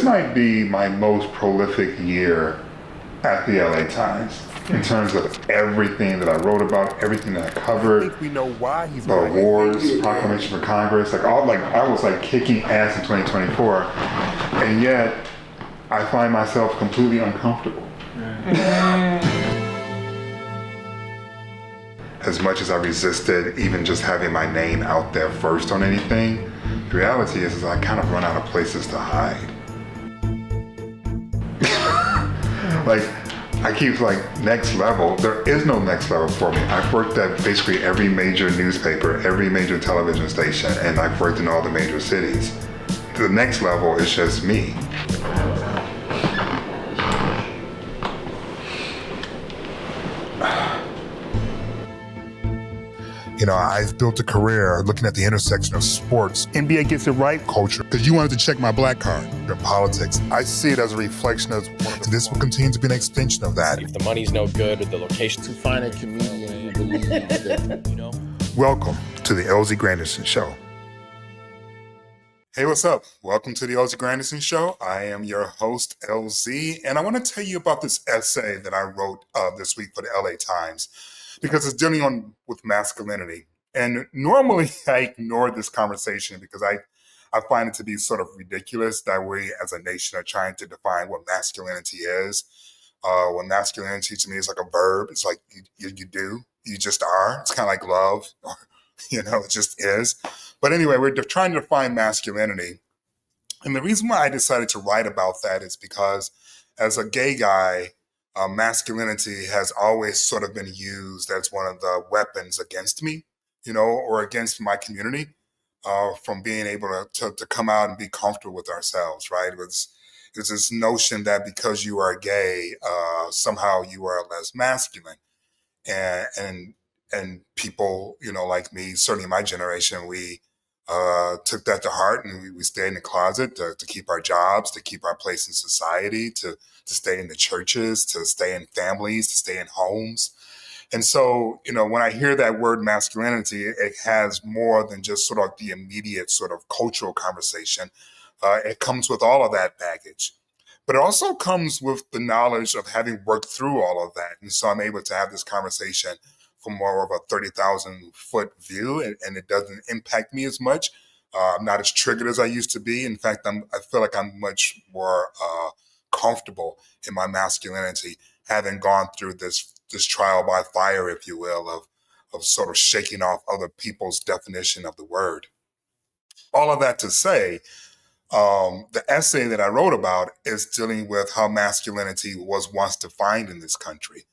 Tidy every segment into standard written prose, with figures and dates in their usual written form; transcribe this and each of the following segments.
might be my most prolific year at the LA Times in terms of everything that I wrote about, everything that I covered. I think we know why he's the awards, proclamation for Congress, I was kicking ass in 2024, and yet I find myself completely uncomfortable. As much as I resisted even just having my name out there first on anything, the reality is I kind of run out of places to hide. I keep next level. There is no next level for me. I've worked at basically every major newspaper, every major television station, and I've worked in all the major cities. The next level is just me. I've built a career looking at the intersection of sports. NBA gets it right. Culture. Because you wanted to check my black card. In politics. I see it as a reflection of this will continue to be an extension of that. If the money's no good or the location. To find a comedian who believes that, Welcome to the LZ Granderson Show. Hey, what's up? Welcome to the LZ Granderson Show. I am your host, LZ, and I want to tell you about this essay that I wrote this week for the LA Times, because it's dealing with masculinity. And normally I ignore this conversation because I find it to be sort of ridiculous that we as a nation are trying to define what masculinity is. When masculinity to me is like a verb. It's like you do, you just are. It's kind of like love, it just is. But anyway, we're trying to define masculinity. And the reason why I decided to write about that is because as a gay guy, masculinity has always sort of been used as one of the weapons against me, or against my community, from being able to come out and be comfortable with ourselves, right? It's this notion that because you are gay, somehow you are less masculine. And people, like me, certainly my generation, we took that to heart, and we stayed in the closet to keep our jobs, to keep our place in society, to stay in the churches, to stay in families, to stay in homes. And so, when I hear that word masculinity, it has more than just sort of the immediate sort of cultural conversation. It comes with all of that baggage. But it also comes with the knowledge of having worked through all of that. And so I'm able to have this conversation from more of a 30,000 foot view, and it doesn't impact me as much. I'm not as triggered as I used to be. In fact, I feel like I'm much more comfortable in my masculinity, having gone through this trial by fire, if you will, of sort of shaking off other people's definition of the word. All of that to say, the essay that I wrote about is dealing with how masculinity was once defined in this country.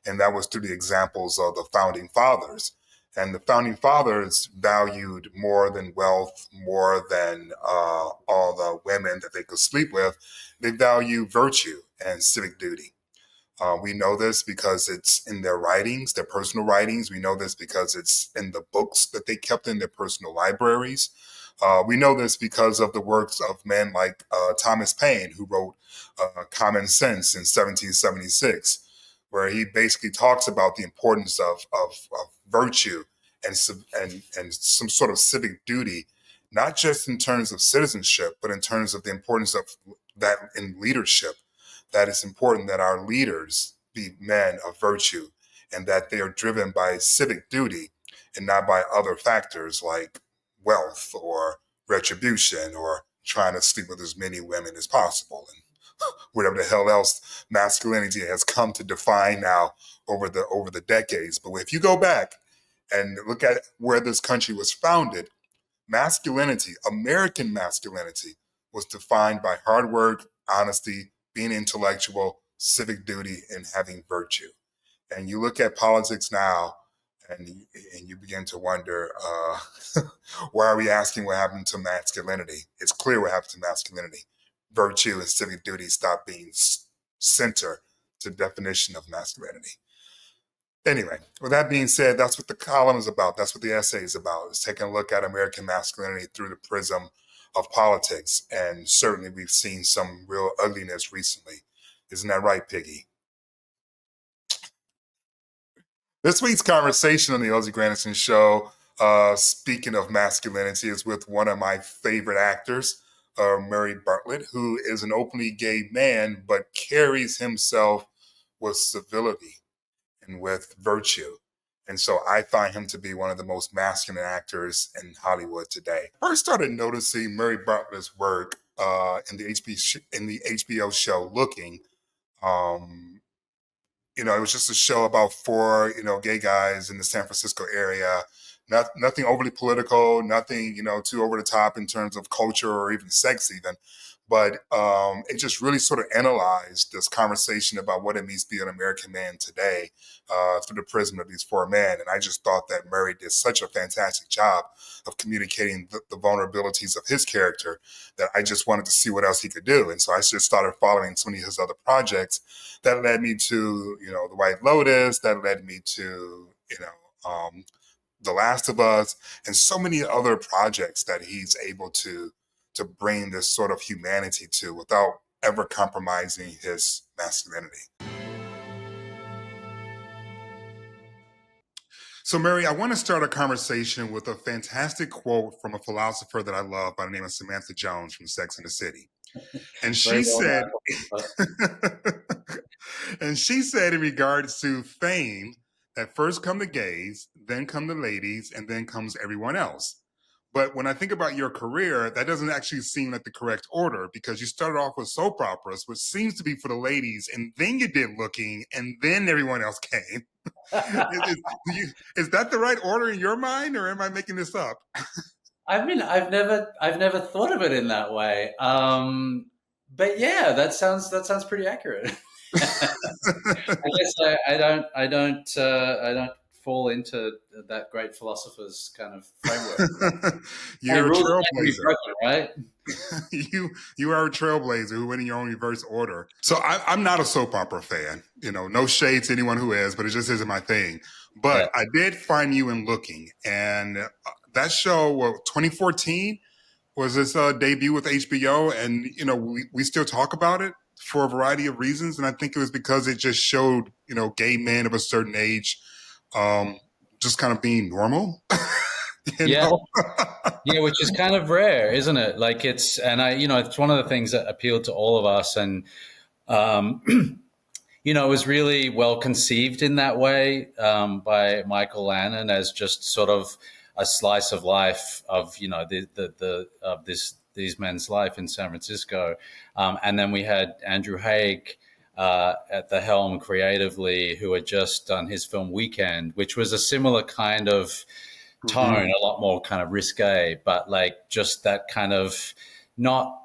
And that was through the examples of the founding fathers. And the founding fathers valued more than wealth, more than all the women that they could sleep with. They value virtue and civic duty. We know this because it's in their writings, their personal writings. We know this because it's in the books that they kept in their personal libraries. We know this because of the works of men like Thomas Paine, who wrote Common Sense in 1776. Where he basically talks about the importance of virtue and some sort of civic duty, not just in terms of citizenship, but in terms of the importance of that in leadership, that it's important that our leaders be men of virtue and that they are driven by civic duty and not by other factors like wealth or retribution or trying to sleep with as many women as possible. And whatever the hell else masculinity has come to define now over the decades. But if you go back and look at where this country was founded, masculinity, American masculinity, was defined by hard work, honesty, being intellectual, civic duty, and having virtue. And you look at politics now, and you begin to wonder, why are we asking what happened to masculinity? It's clear what happened to masculinity. Virtue and civic duty stop being center to the definition of masculinity. Anyway, with that being said, that's what the column is about. That's what the essay is about. It's taking a look at American masculinity through the prism of politics. And certainly we've seen some real ugliness recently. Isn't that right, Piggy? This week's conversation on the LZ Granderson Show, speaking of masculinity, is with one of my favorite actors, Murray Bartlett, who is an openly gay man, but carries himself with civility and with virtue. And so I find him to be one of the most masculine actors in Hollywood today. I first started noticing Murray Bartlett's work in the HBO show Looking. It was just a show about four, gay guys in the San Francisco area. Nothing overly political, nothing, too over the top in terms of culture or even sex even. But it just really sort of analyzed this conversation about what it means to be an American man today through the prism of these four men. And I just thought that Murray did such a fantastic job of communicating the vulnerabilities of his character that I just wanted to see what else he could do. And so I just started following some of his other projects. That led me to, The White Lotus. That led me to, The Last of Us, and so many other projects that he's able to bring this sort of humanity to without ever compromising his masculinity. So, Mary, I want to start a conversation with a fantastic quote from a philosopher that I love by the name of Samantha Jones from Sex and the City. And she said, and she said in regards to fame, that first come the gays, then come the ladies, and then comes everyone else. But when I think about your career, that doesn't actually seem like the correct order, because you started off with soap operas, which seems to be for the ladies, and then you did Looking, and then everyone else came. Is that the right order in your mind, or am I making this up? I mean, I've never thought of it in that way. But yeah, that sounds pretty accurate. I guess I don't fall into that great philosopher's kind of framework. You're a trailblazer, right? you are a trailblazer who went in your own reverse order. So I'm not a soap opera fan. No shade to anyone who is, but it just isn't my thing. But yeah. I did find you in Looking, and that show, 2014 was this debut with HBO, and we still talk about it for a variety of reasons, and I think it was because it just showed gay men of a certain age just kind of being normal. Yeah, which is kind of rare, isn't it? Like it's one of the things that appealed to all of us, and it was really well conceived in that way by Michael Lannon as just sort of a slice of life of these men's life in San Francisco, and then we had Andrew Haigh at the helm creatively, who had just done his film Weekend, which was a similar kind of tone, a lot more kind of risque, but like just that kind of not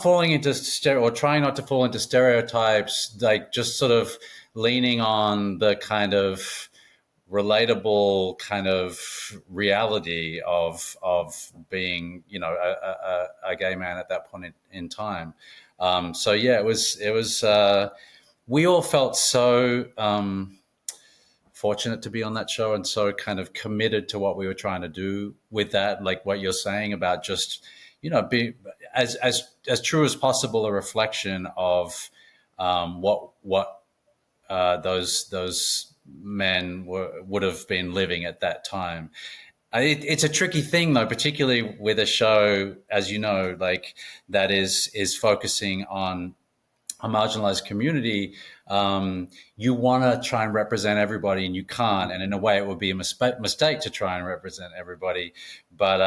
falling into or trying not to fall into stereotypes, like just sort of leaning on the kind of relatable kind of reality of being, a gay man at that point in time. So yeah, it was. We all felt so fortunate to be on that show, and so kind of committed to what we were trying to do with that. Like what you're saying about just, be as true as possible a reflection of what those men would have been living at that time. It's a tricky thing, though, particularly with a show, as you know, like that is focusing on a marginalized community. You want to try and represent everybody, and you can't. And in a way, it would be a mistake to try and represent everybody. But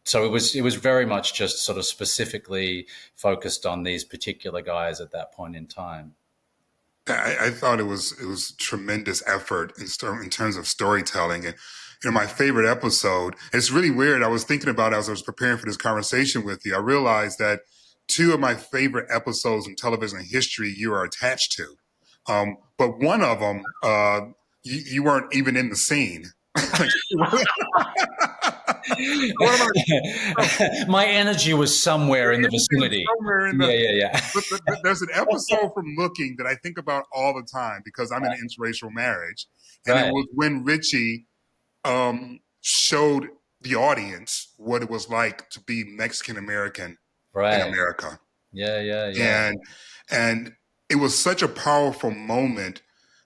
so it was very much just sort of specifically focused on these particular guys at that point in time. I thought it was tremendous effort in terms of storytelling. And my favorite episode, it's really weird. I was thinking about it as I was preparing for this conversation with you. I realized that two of my favorite episodes in television history you are attached to. But one of them, you weren't even in the scene. My energy was somewhere in the vicinity. Yeah. But there's an episode from Looking that I think about all the time because I'm in an interracial marriage. And it was when Richie showed the audience what it was like to be Mexican-American in America. Yeah. And it was such a powerful moment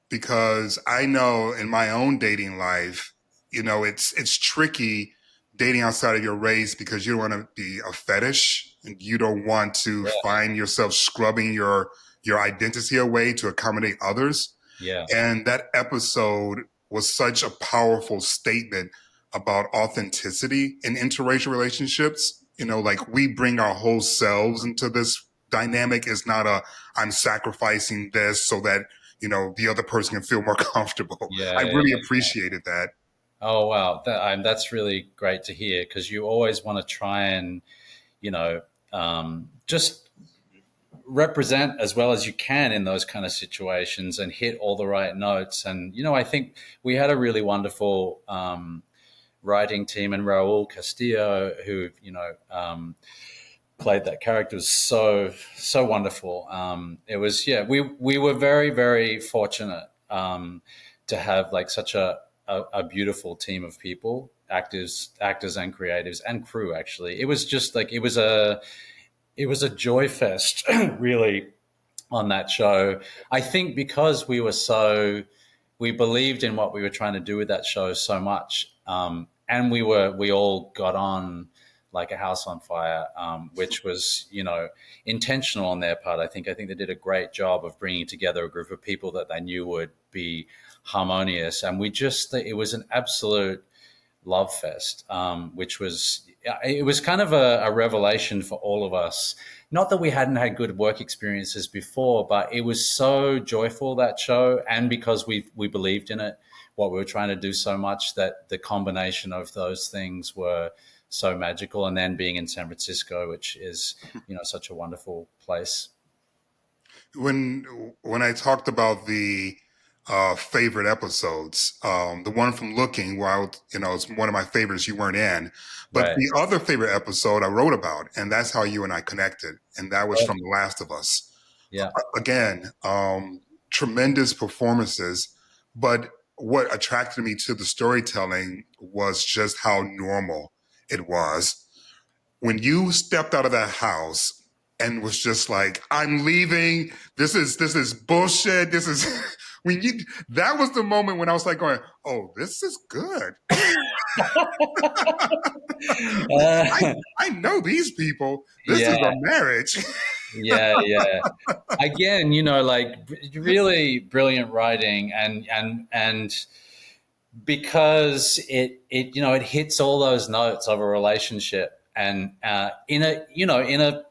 because I know in my own dating life, it's tricky dating outside of your race because you don't want to be a fetish and you don't want to Yeah. find yourself scrubbing your identity away to accommodate others. Yeah. And that episode was such a powerful statement about authenticity in interracial relationships. You know, like we bring our whole selves into this dynamic. It's not I'm sacrificing this so that, you know, the other person can feel more comfortable. Yeah, I yeah, really yeah. appreciated that. Oh wow, that's really great to hear, because you always want to try and, you know, just represent as well as you can in those kind of situations and hit all the right notes. And you know, I think we had a really wonderful writing team, and Raul Castillo, who played that character, was so wonderful. It was we were very, very fortunate to have like such a beautiful team of people, actors and creatives and crew. Actually, it was just like it was a joy fest, really, on that show. I think because we believed in what we were trying to do with that show so much, and we all got on like a house on fire, which was, you know, intentional on their part. I think they did a great job of bringing together a group of people that they knew would be harmonious, and it was an absolute love fest, which was kind of a revelation for all of us. Not that we hadn't had good work experiences before, but it was so joyful, that show, and because we believed in it, what we were trying to do so much, that the combination of those things were so magical. And then being in San Francisco, which is, you know, such a wonderful place. When I talked about the favorite episodes, the one from Looking, where it's one of my favorites, you weren't in, but Right. the other favorite episode I wrote about, and that's how you and I connected, and that was from The Last of Us. Yeah. Again, tremendous performances, but what attracted me to the storytelling was just how normal it was. When you stepped out of that house and was just like, I'm leaving. This is bullshit. This is that was the moment when I was like going, oh, this is good. I know these people. This is a marriage. Yeah. Again, you know, like really brilliant writing, and because it hits all those notes of a relationship, and in a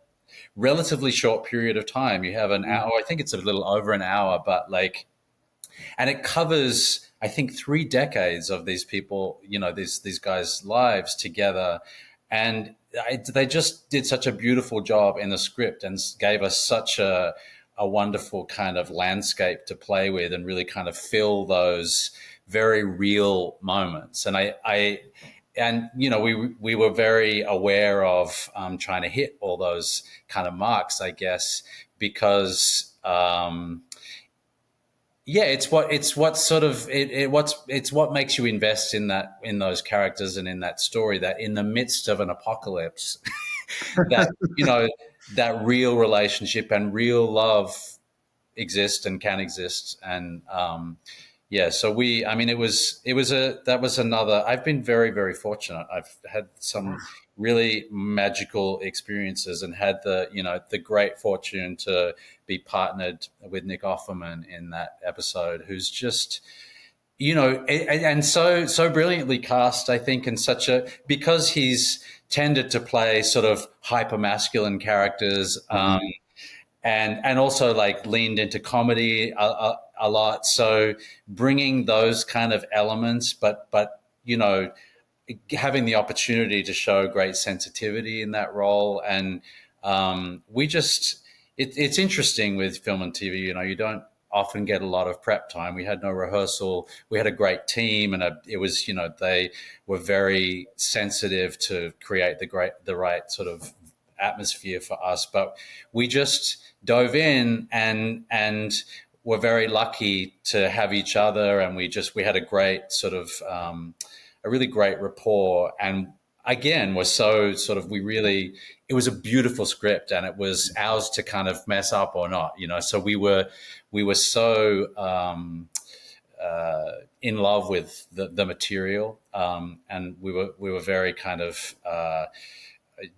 relatively short period of time. You have an hour. I think it's a little over an hour, but like, and it covers, I think, 3 decades of these people, you know, these guys' lives together. And they just did such a beautiful job in the script and gave us such a wonderful kind of landscape to play with and really kind of fill those very real moments. And you know, we were very aware of trying to hit all those kind of marks, I guess, because it's what makes you invest in those characters and in that story, that in the midst of an apocalypse, that, you know, that real relationship and real love exist and can exist. And so that was another. I've been very, very fortunate. I've had some really magical experiences and had the great fortune to be partnered with Nick Offerman in that episode, who's just, you know, and so brilliantly cast, I think, in because he's tended to play sort of hyper masculine characters, and also like leaned into comedy a lot. So bringing those kind of elements, but you know, having the opportunity to show great sensitivity in that role. And it's interesting with film and TV, you know, you don't often get a lot of prep time. We had no rehearsal. We had a great team, and it was, you know, they were very sensitive to create the right sort of atmosphere for us. But we just dove in and were very lucky to have each other, and we had a great sort of a really great rapport. And again, we're so sort of, it was a beautiful script, and it was ours to kind of mess up or not, you know. So we were so in love with the material, and we were very kind of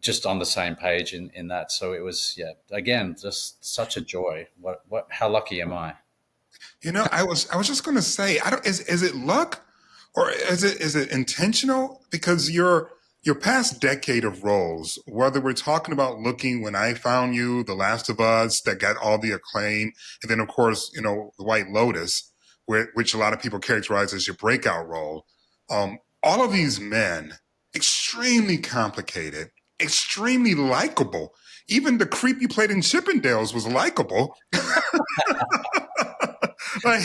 just on the same page in that. So it was, again, just such a joy. How lucky am I? I was just going to say, I don't, is it luck or is it intentional? Because your past decade of roles, whether we're talking about Looking, When I Found You, The Last of Us, that got all the acclaim, and then of course, The White Lotus, which a lot of people characterize as your breakout role. All of these men, extremely complicated, extremely likable. Even the creep you played in Chippendales was likable. like,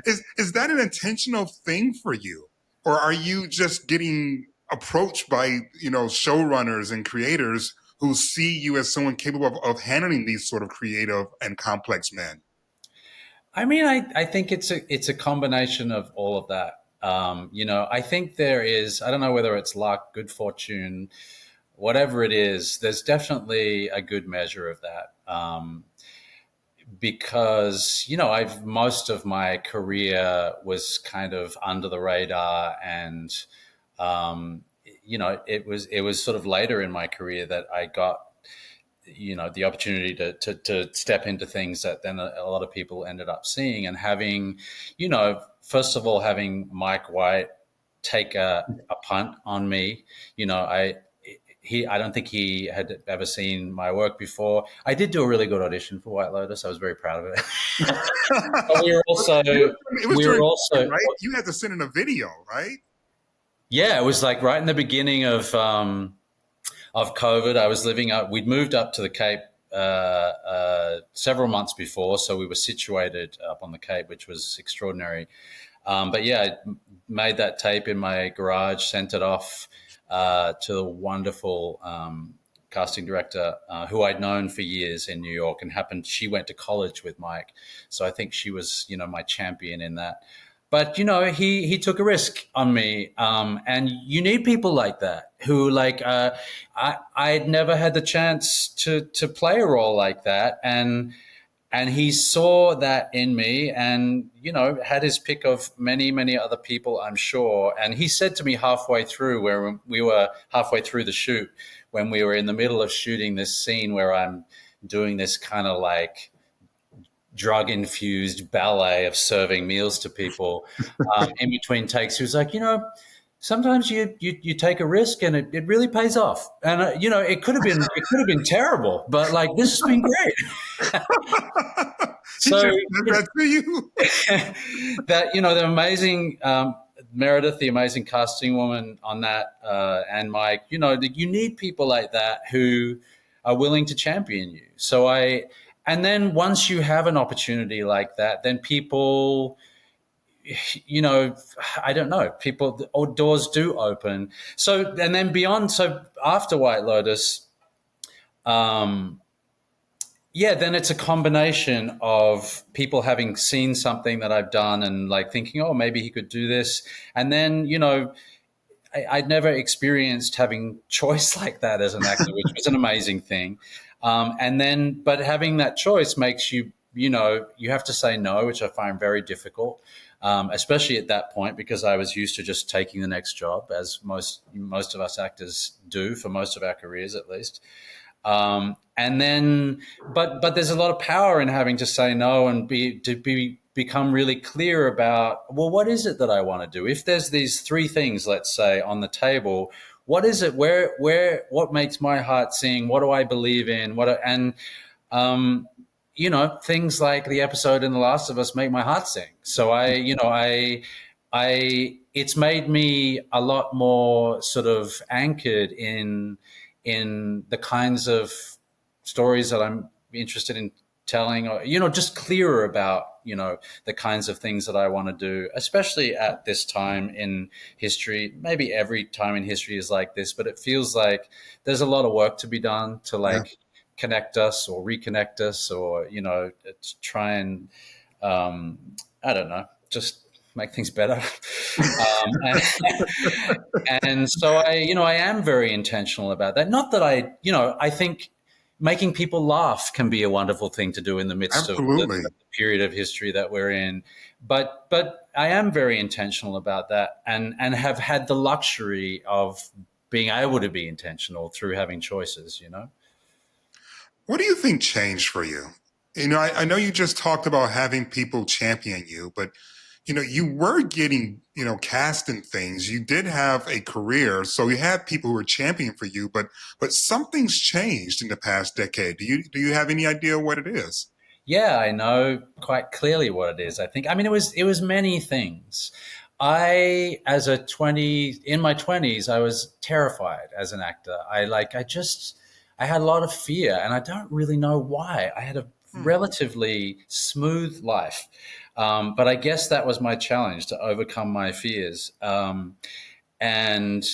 is that an intentional thing for you, or are you just getting approached by showrunners and creators who see you as someone capable of handling these sort of creative and complex men? I mean, I think it's a combination of all of that. I think there is, I don't know whether it's luck, good fortune, whatever it is, there's definitely a good measure of that. Because, most of my career was kind of under the radar, and, it was sort of later in my career that I got, the opportunity to step into things that then a lot of people ended up seeing, and having, first of all, having Mike White take a punt on me. I don't think he had ever seen my work before. I did do a really good audition for White Lotus. I was very proud of it. But we were also right? You had to send in a video, right? Yeah, it was like right in the beginning of COVID. I was we'd moved up to the Cape several months before, so we were situated up on the Cape, which was extraordinary. But yeah, I made that tape in my garage, sent it off to the wonderful casting director who I'd known for years in New York, and she went to college with Mike. So I think she was, my champion in that. But, he took a risk on me. And you need people like that who I'd never had the chance to play a role like that. And he saw that in me and, had his pick of many, many other people, I'm sure. And he said to me halfway through, where we were halfway through the shoot, when we were in the middle of shooting this scene where I'm doing this kind of like drug-infused ballet of serving meals to people in between takes, he was like, sometimes you take a risk and it really pays off. And it could have been terrible, but this has been great. So that for you. that the amazing Meredith, the amazing casting woman on that, and Mike, you need people like that who are willing to champion you. And then once you have an opportunity like that, then people, I don't know, doors do open. So, and then after White Lotus, then it's a combination of people having seen something that I've done and thinking, oh, maybe he could do this. And then, I'd never experienced having choice like that as an actor, which was an amazing thing. But having that choice makes you, you have to say no, which I find very difficult, especially at that point, because I was used to just taking the next job, as most of us actors do for most of our careers, at least. But there's a lot of power in having to say no and become really clear about, well, what is it that I want to do? If there's these three things, let's say, on the table, what is it? What makes my heart sing? What do I believe in? Things like the episode in The Last of Us make my heart sing. So it's made me a lot more sort of anchored in the kinds of stories that I'm interested in telling, or, just clearer about, the kinds of things that I want to do, especially at this time in history. Maybe every time in history is like this, but it feels like there's a lot of work to be done to connect us or reconnect us, or, to try and, I don't know, just make things better. And so I am very intentional about that. Not that I think making people laugh can be a wonderful thing to do in the midst of Absolutely. the period of history that we're in. But I am very intentional about that, and have had the luxury of being able to be intentional through having choices, you know? What do you think changed for you? I know you just talked about having people champion you, but you were getting, cast in things. You did have a career, so you had people who were championing for you, but something's changed in the past decade. Do you have any idea what it is? Yeah, I know quite clearly what it is. I think. I mean, it was many things. I, in my 20s, I was terrified as an actor. I had a lot of fear, and I don't really know why. I had a relatively smooth life, but I guess that was my challenge, to overcome my fears. And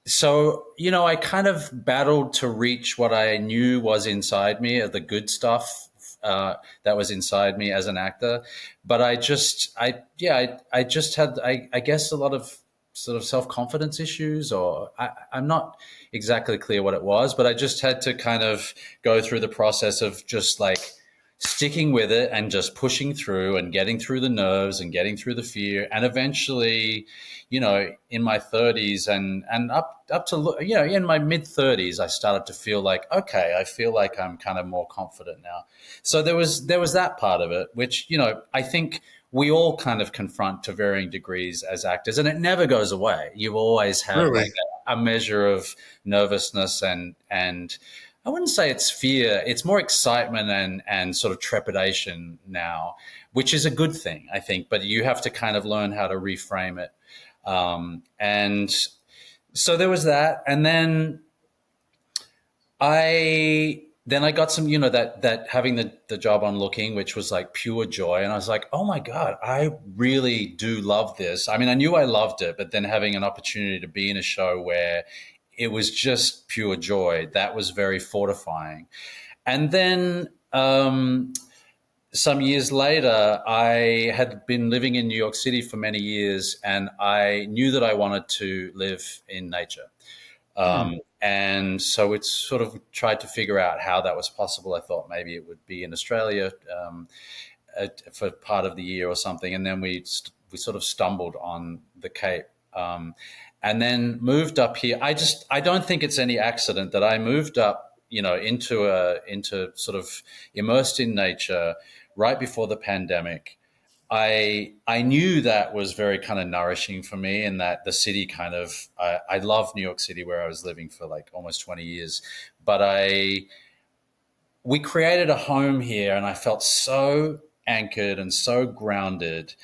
so, I kind of battled to reach what I knew was inside me, the good stuff that was inside me as an actor. But I just had, I guess, a lot of sort of self-confidence issues, or I'm not exactly clear what it was, but I just had to kind of go through the process of just like sticking with it and just pushing through and getting through the nerves and getting through the fear. And eventually, in my 30s and up to, in my mid 30s, I started to feel like, okay, I feel like I'm kind of more confident now. So there was that part of it, which, I think we all kind of confront to varying degrees as actors, and it never goes away. You always have Really? like a measure of nervousness and I wouldn't say it's fear. It's more excitement and sort of trepidation now, which is a good thing, I think. But you have to kind of learn how to reframe it. And so there was that. And then I got some, that having the job on Looking, which was like pure joy. And I was like, oh my God, I really do love this. I mean, I knew I loved it, but then having an opportunity to be in a show where it was just pure joy, that was very fortifying. And then some years later, I had been living in New York City for many years, and I knew that I wanted to live in nature. And so it's sort of tried to figure out how that was possible. I thought maybe it would be in Australia for part of the year or something. And then we sort of stumbled on the Cape. And then moved up here. I don't think it's any accident that I moved up, into sort of immersed in nature right before the pandemic. I knew that was very kind of nourishing for me, and that the city kind of, I love New York City, where I was living for like almost 20 years, but we created a home here, and I felt so anchored and so grounded.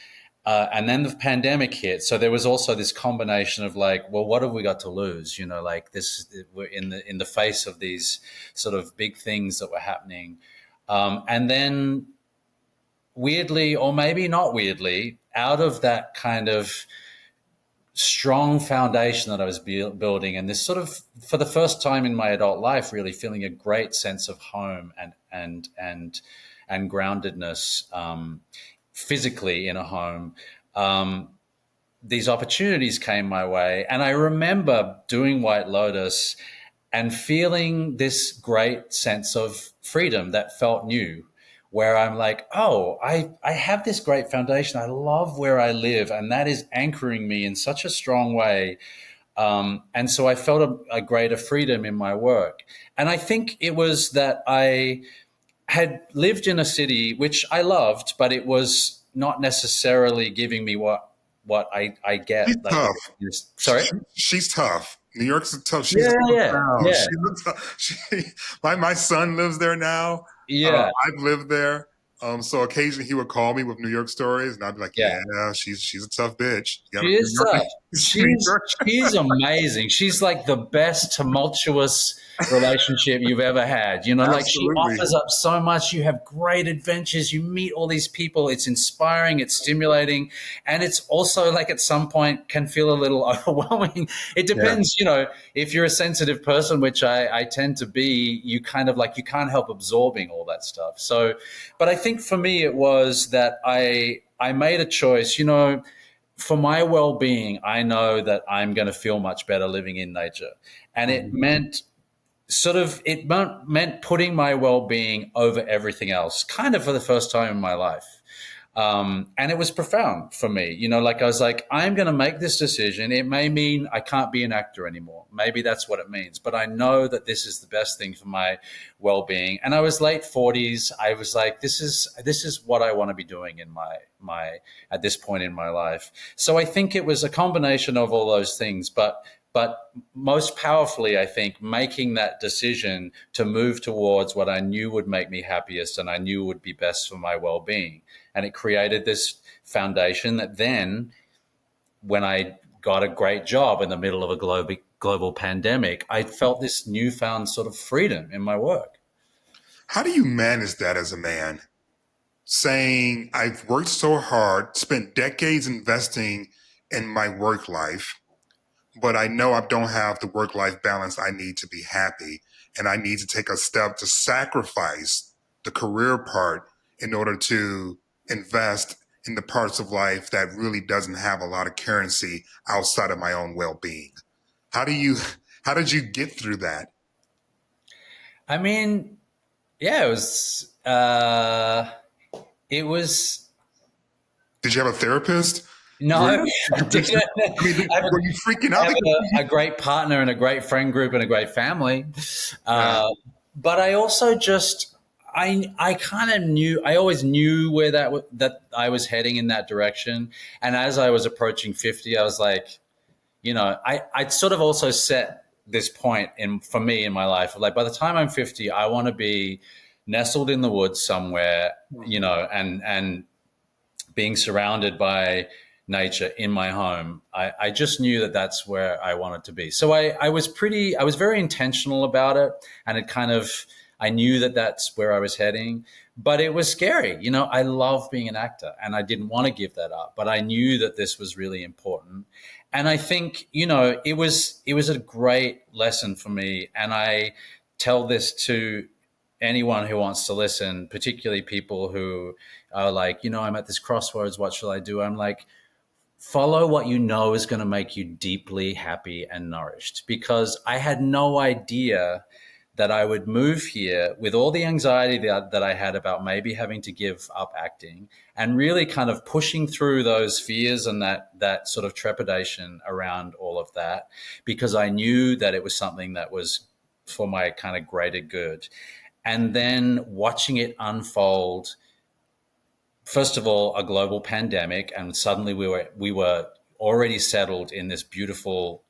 And then the pandemic hit, so there was also this combination of like, well, what have we got to lose? Like this, we're in the face of these sort of big things that were happening, and then weirdly, or maybe not weirdly, out of that kind of strong foundation that I was building, and this sort of, for the first time in my adult life, really feeling a great sense of home and groundedness. Physically in a home, these opportunities came my way. And I remember doing White Lotus and feeling this great sense of freedom that felt new, where I'm like, oh, I have this great foundation. I love where I live, and that is anchoring me in such a strong way. And so I felt a greater freedom in my work. And I think it was that I had lived in a city which I loved, but it was not necessarily giving me what I get. She's Like, tough. sorry? She's tough. New York's a tough. She's Yeah. My son lives there now. Yeah. I've lived there. So occasionally he would call me with New York stories, and I'd be like, Yeah. she's a tough bitch. She is tough. She's amazing. She's like the best tumultuous relationship you've ever had. Like she Absolutely. offers up so much. You have great adventures. You meet all these people. It's inspiring. It's stimulating. And it's also like at some point can feel a little overwhelming. It depends, if you're a sensitive person, which I tend to be, you kind of like, you can't help absorbing all that stuff. So, but I think for me, it was that I made a choice, for my well-being. I know that I'm going to feel much better living in nature. And it meant sort of it meant putting my well-being over everything else, kind of for the first time in my life. And it was profound for me. Like I was like, I'm going to make this decision. It may mean I can't be an actor anymore. Maybe that's what it means. But I know that this is the best thing for my well-being. And I was late 40s. I was like, this is what I want to be doing in my at this point in my life. So I think it was a combination of all those things. But most powerfully, I think, making that decision to move towards what I knew would make me happiest and I knew would be best for my well-being. And it created this foundation that then, when I got a great job in the middle of a global pandemic, I felt this newfound sort of freedom in my work. How do you manage that as a man? Saying, I've worked so hard, spent decades investing in my work life, but I know I don't have the work-life balance I need to be happy. And I need to take a step to sacrifice the career part in order to invest in the parts of life that really doesn't have a lot of currency outside of my own well-being. How did you get through that? I mean, yeah, it was. Did you have a therapist? No, I didn't. Were you freaking out? I have a great partner and a great friend group and a great family. But I also just, I kind of knew, I always knew where that I was heading in that direction. And as I was approaching 50, I was like, I'd sort of also set this point for me in my life. Like, by the time I'm 50, I want to be nestled in the woods somewhere, and being surrounded by nature in my home. I just knew that that's where I wanted to be. So I was very intentional about it. And I knew that that's where I was heading, but it was scary. I love being an actor and I didn't want to give that up, but I knew that this was really important. And I think, it was a great lesson for me. And I tell this to anyone who wants to listen, particularly people who are like, I'm at this crossroads, what shall I do? I'm like, follow what you know is going to make you deeply happy and nourished, because I had no idea that I would move here with all the anxiety that I had about maybe having to give up acting, and really kind of pushing through those fears and that sort of trepidation around all of that, because I knew that it was something that was for my kind of greater good. And then watching it unfold, first of all, a global pandemic, and suddenly we were already settled in this beautiful,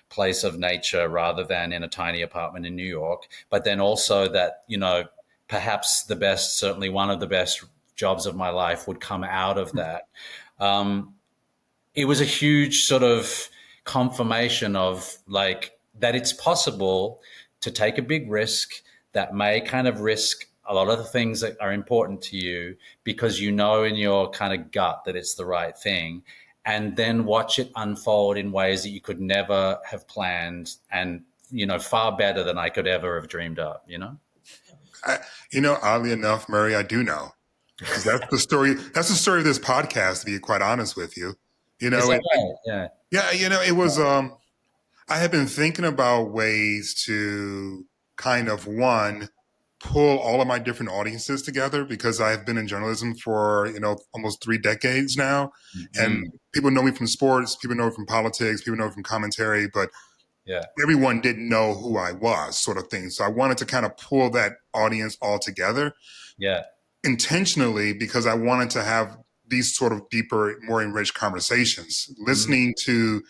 place of nature rather than in a tiny apartment in New York. But then also that, perhaps certainly one of the best jobs of my life would come out of that. It was a huge sort of confirmation of like that it's possible to take a big risk that may kind of risk a lot of the things that are important to you, because in your kind of gut that it's the right thing, and then watch it unfold in ways that you could never have planned, and, far better than I could ever have dreamed up, Oddly enough, Murray, I do know. Because that's the story. That's the story of this podcast, to be quite honest with you. Is that right? Yeah. Yeah, it was, I had been thinking about ways to kind of, pull all of my different audiences together, because I've been in journalism for, almost 3 decades now. Mm-hmm. And people know me from sports, people know me from politics, people know me from commentary, but everyone didn't know who I was, sort of thing. So I wanted to kind of pull that audience all together. Yeah. Intentionally, because I wanted to have these sort of deeper, more enriched conversations. Listening to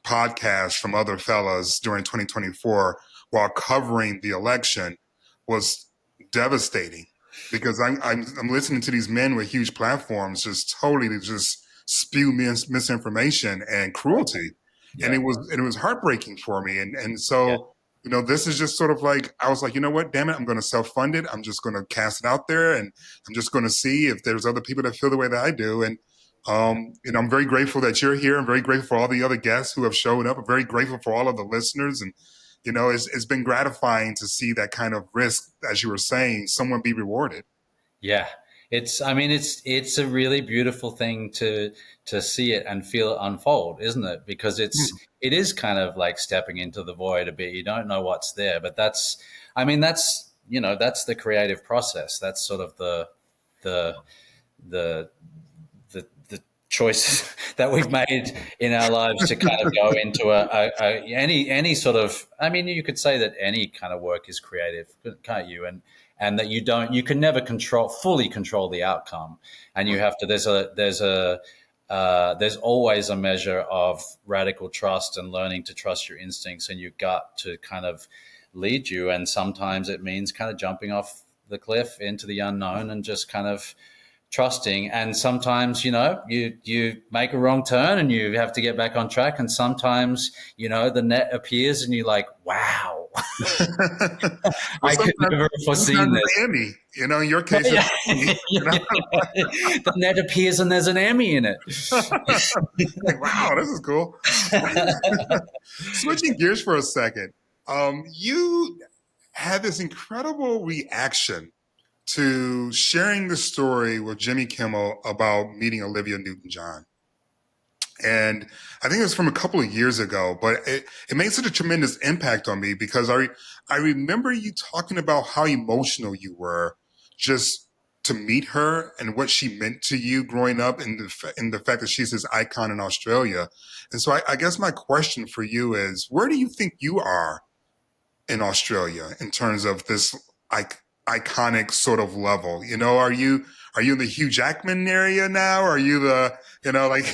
podcasts from other fellas during 2024 while covering the election was devastating, because I'm listening to these men with huge platforms just totally just spew misinformation and cruelty. Yeah. And it was heartbreaking for me. And so, this is just sort of like, I was like, you know what, damn it, I'm going to self-fund it. I'm just going to cast it out there, and I'm just going to see if there's other people that feel the way that I do. And, I'm very grateful that you're here. I'm very grateful for all the other guests who have showed up. I'm very grateful for all of the listeners. And, it's been gratifying to see that kind of risk, as you were saying, someone be rewarded. Yeah. It's a really beautiful thing to see it and feel it unfold, isn't it? Because it is kind of like stepping into the void a bit. You don't know what's there, but that's the creative process. That's sort of the the the choices that we've made in our lives to kind of go into any sort of. I mean, you could say that any kind of work is creative, can't you? And that you can never fully control the outcome, and you have to. There's always a measure of radical trust and learning to trust your instincts and your gut to kind of lead you. And sometimes it means kind of jumping off the cliff into the unknown and just kind of trusting. And sometimes, you make a wrong turn and you have to get back on track. And sometimes, the net appears and you're like, wow, I could never have foreseen this. Emmy, in your case, the net appears and there's an Emmy in it. Like, wow, this is cool. Switching gears for a second, you had this incredible reaction to sharing the story with Jimmy Kimmel about meeting Olivia Newton-John. And I think it was from a couple of years ago, but it made such a tremendous impact on me because I remember you talking about how emotional you were just to meet her and what she meant to you growing up and the fact that she's this icon in Australia. And so I guess my question for you is, where do you think you are in Australia in terms of this iconic sort of level? Are you in the Hugh Jackman area now? Are you the, like...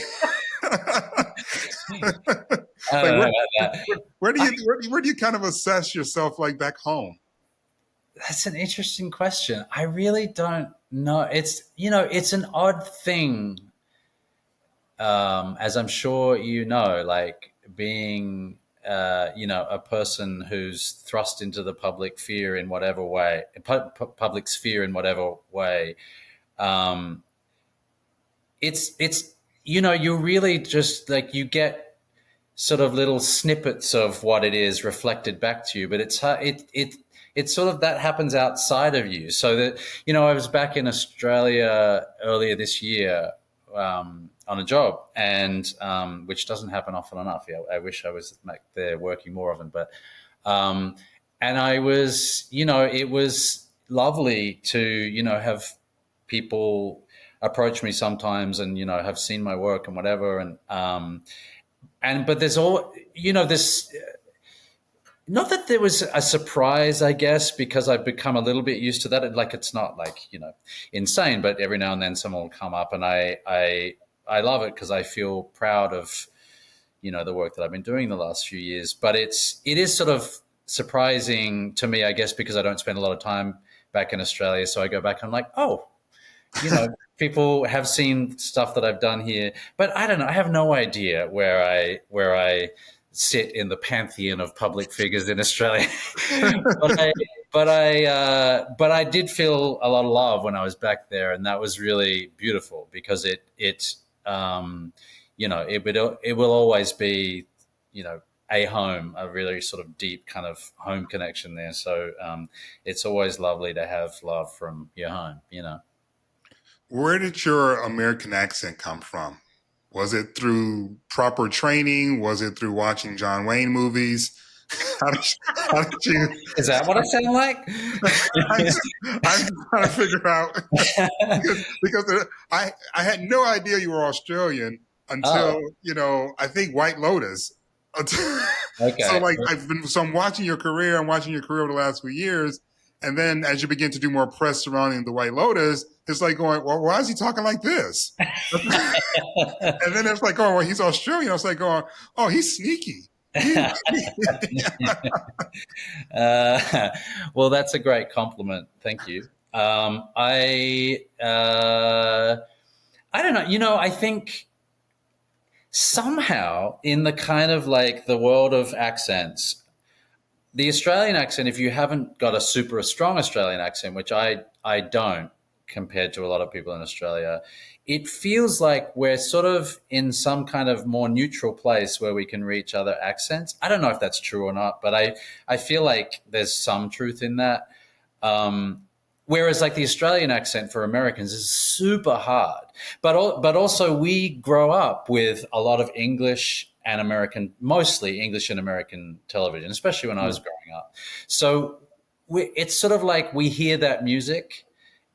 where do you kind of assess yourself like back home? That's an interesting question. I really don't know. It's an odd thing, as I'm sure like being a person who's thrust into the public sphere in whatever way. It's you really just like you get sort of little snippets of what it is reflected back to you, but it's sort of that happens outside of you. So that I was back in Australia earlier this year on a job, and which doesn't happen often enough. I wish I was back there working more often, but and I was it was lovely to have people approach me sometimes and have seen my work and whatever, but there's all this, not that there was a surprise, I guess, because I've become a little bit used to that. Like it's not like insane, but every now and then someone will come up, and I love it because I feel proud of the work that I've been doing the last few years. But it is sort of surprising to me, I guess, because I don't spend a lot of time back in Australia. So I go back and I'm like, oh, people have seen stuff that I've done here, but I don't know. I have no idea where I sit in the pantheon of public figures in Australia. but I did feel a lot of love when I was back there, and that was really beautiful because it will always be a home, a really sort of deep kind of home connection there. So it's always lovely to have love from your home. Where did your American accent come from? Was it through proper training? Was it through watching John Wayne movies? How did you? Is that what I sound like? I'm trying to figure out because I had no idea you were Australian until I think White Lotus. Okay. So I'm watching your career. I'm watching your career over the last few years. And then as you begin to do more press surrounding the White Lotus, it's like going, well, why is he talking like this? And then it's like, oh, well, he's Australian. I was like going, oh, he's sneaky. Well, that's a great compliment. Thank you. I don't know. I think somehow in the kind of like the world of accents, the Australian accent, if you haven't got a super strong Australian accent, which I don't compared to a lot of people in Australia, it feels like we're sort of in some kind of more neutral place where we can reach other accents. I don't know if that's true or not, but I feel like there's some truth in that. Whereas like the Australian accent for Americans is super hard. But also we grow up with a lot of English and American, mostly English and American television, especially when I was growing up. So it's sort of like we hear that music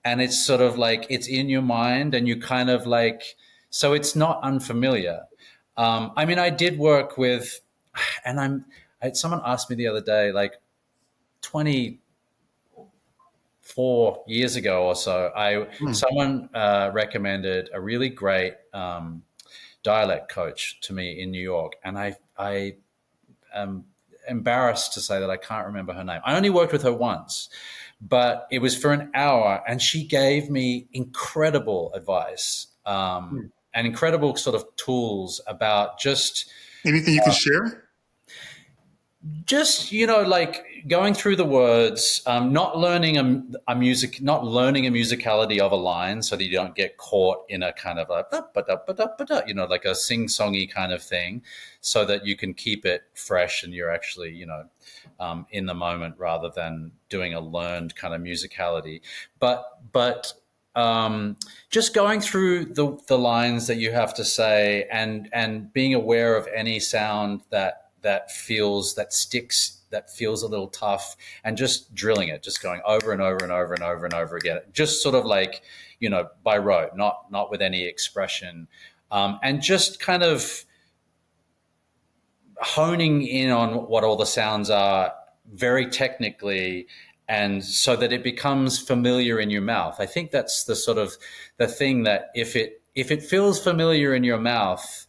and it's sort of like it's in your mind and you kind of like, so it's not unfamiliar. I mean, I did work with, and someone asked me the other day, like 24 years ago or so, someone recommended a really great dialect coach to me in New York, and I am embarrassed to say that I can't remember her name. I only worked with her once, but it was for an hour, and she gave me incredible advice and incredible sort of tools about just Anything you can share? just like going through the words, not learning a musicality of a line so that you don't get caught in a kind of like like a sing-songy kind of thing, so that you can keep it fresh and you're actually in the moment rather than doing a learned kind of musicality. But just going through the lines that you have to say and being aware of any sound that sticks, that feels a little tough, and just drilling it, just going over and over and over and over and over again, just sort of like, by rote, not with any expression, and just kind of honing in on what all the sounds are very technically, and so that it becomes familiar in your mouth. I think that's the sort of the thing, that if it feels familiar in your mouth,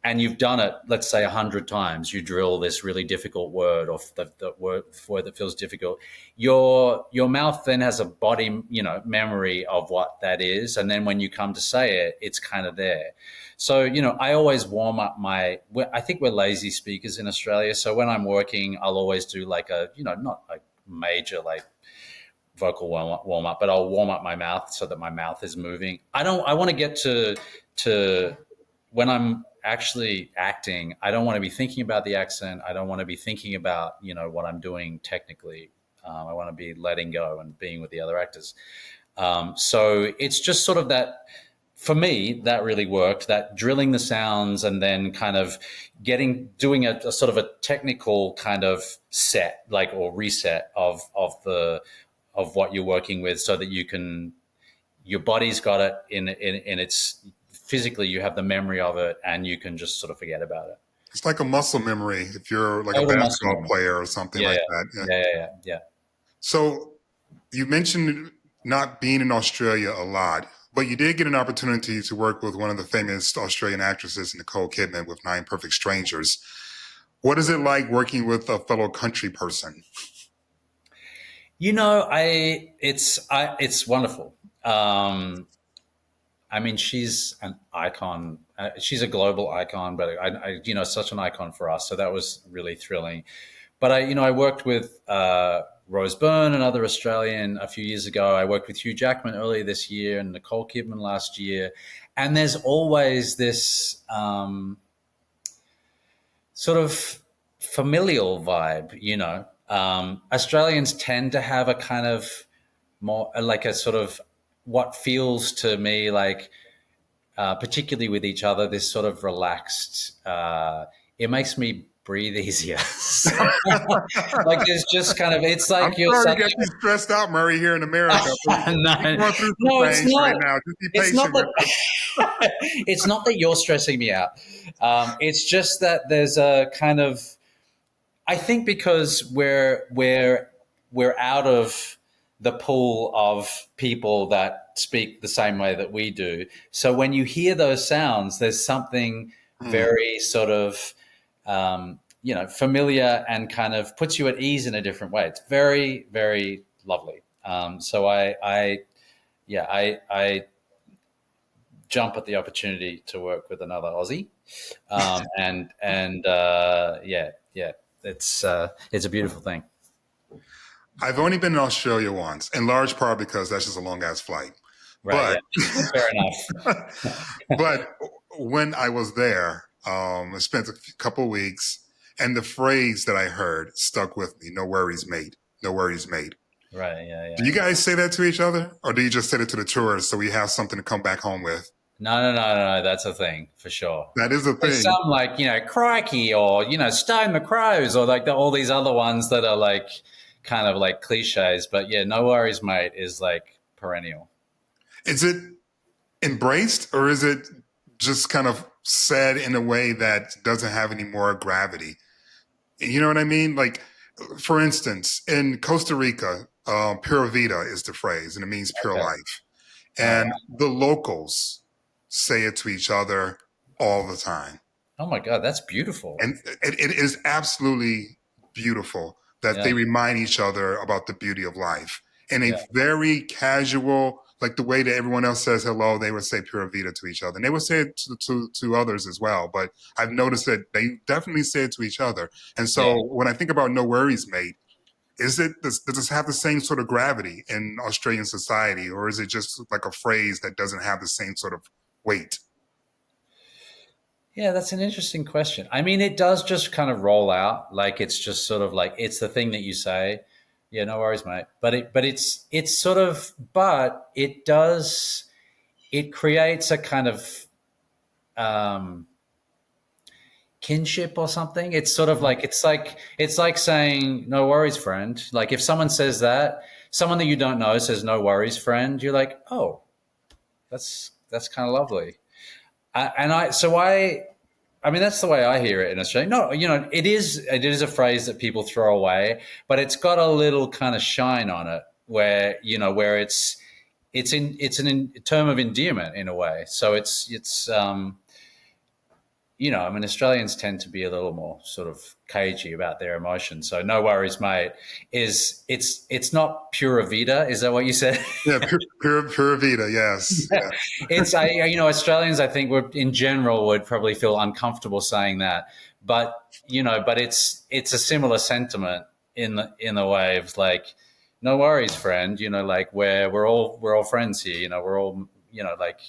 and you've done it, let's say 100 times, you drill this really difficult word, or the word that feels difficult, your mouth then has a body, memory of what that is. And then when you come to say it, it's kind of there. So, I always warm up I think we're lazy speakers in Australia. So when I'm working, I'll always do like not a major like vocal warm up, but I'll warm up my mouth so that my mouth is moving. I want to get to when I'm actually acting, I don't want to be thinking about the accent. I don't want to be thinking about, what I'm doing technically. I want to be letting go and being with the other actors. So it's just sort of that, for me, that really worked, that drilling the sounds and then kind of doing a sort of a technical kind of set, like, or reset of what you're working with, so that your body's got it in its, physically you have the memory of it and you can just sort of forget about it. It's like a muscle memory if you're like Total a basketball player or something like that. Yeah. So you mentioned not being in Australia a lot, but you did get an opportunity to work with one of the famous Australian actresses, Nicole Kidman, with Nine Perfect Strangers. What is it like working with a fellow country person? It's wonderful. I mean, she's an icon. She's a global icon, but such an icon for us. So that was really thrilling. But I worked with Rose Byrne, another Australian, a few years ago. I worked with Hugh Jackman earlier this year and Nicole Kidman last year. And there's always this sort of familial vibe, Australians tend to have a kind of more like a sort of what feels to me like, particularly with each other, this sort of relaxed, it makes me breathe easier. Like it's just kind of, it's like I'm sorry to get you stressed out, Murray, here in America. No, it's not. Right now. Just be patient. It's not that you're stressing me out. It's just that there's a kind of, I think because we're out of the pool of people that speak the same way that we do. So when you hear those sounds, there's something very sort of, familiar and kind of puts you at ease in a different way. It's very, very lovely. So I jump at the opportunity to work with another Aussie. It's a beautiful thing. I've only been in Australia once, in large part because that's just a long-ass flight. Right, but, fair enough. But when I was there, I spent a couple of weeks, and the phrase that I heard stuck with me: "No worries, mate. No worries, mate." Right. Yeah. Do Yeah. you guys say that to each other, or do you just say it to the tourists so we have something to come back home with? No. That's a thing for sure. That is a There's thing. some like, crikey, or, stone the crows, or like all these other ones that are like kind of like cliches. But yeah, no worries, mate is like perennial. Is it embraced, or is it just kind of said in a way that doesn't have any more gravity? You know what I mean? Like, for instance, in Costa Rica, pura vida is the phrase, and it means pure Okay. life. Oh, And the locals say it to each other all the time. oh my God, that's beautiful. And it is absolutely beautiful that they remind each other about the beauty of life in a very casual, like the way that everyone else says hello, they would say pura vida to each other. And they would say it to others as well. But I've noticed that they definitely say it to each other. And so when I think about No Worries, Mate, does this have the same sort of gravity in Australian society, or is it just like a phrase that doesn't have the same sort of weight? Yeah, that's an interesting question. I mean, it does just kind of roll out, like it's just sort of like it's the thing that you say. Yeah, no worries, mate. But it's sort of, but it does, it creates a kind of um, kinship or something. It's sort of like it's like saying no worries, friend. Like if someone says that, someone that you don't know says no worries, friend, you're like, oh, that's kind of lovely. I mean, that's the way I hear it in Australia. No, it is a phrase that people throw away, but it's got a little kind of shine on it where it's a term of endearment in a way. So I mean, Australians tend to be a little more sort of cagey about their emotions. So no worries, mate. It's not pura vida. Is that what you said? Yeah, pura vida. Yes. Yeah. It's Australians, I think, would in general would probably feel uncomfortable saying that, but it's a similar sentiment in the way of like, no worries, friend. Like we're all friends here. We're all like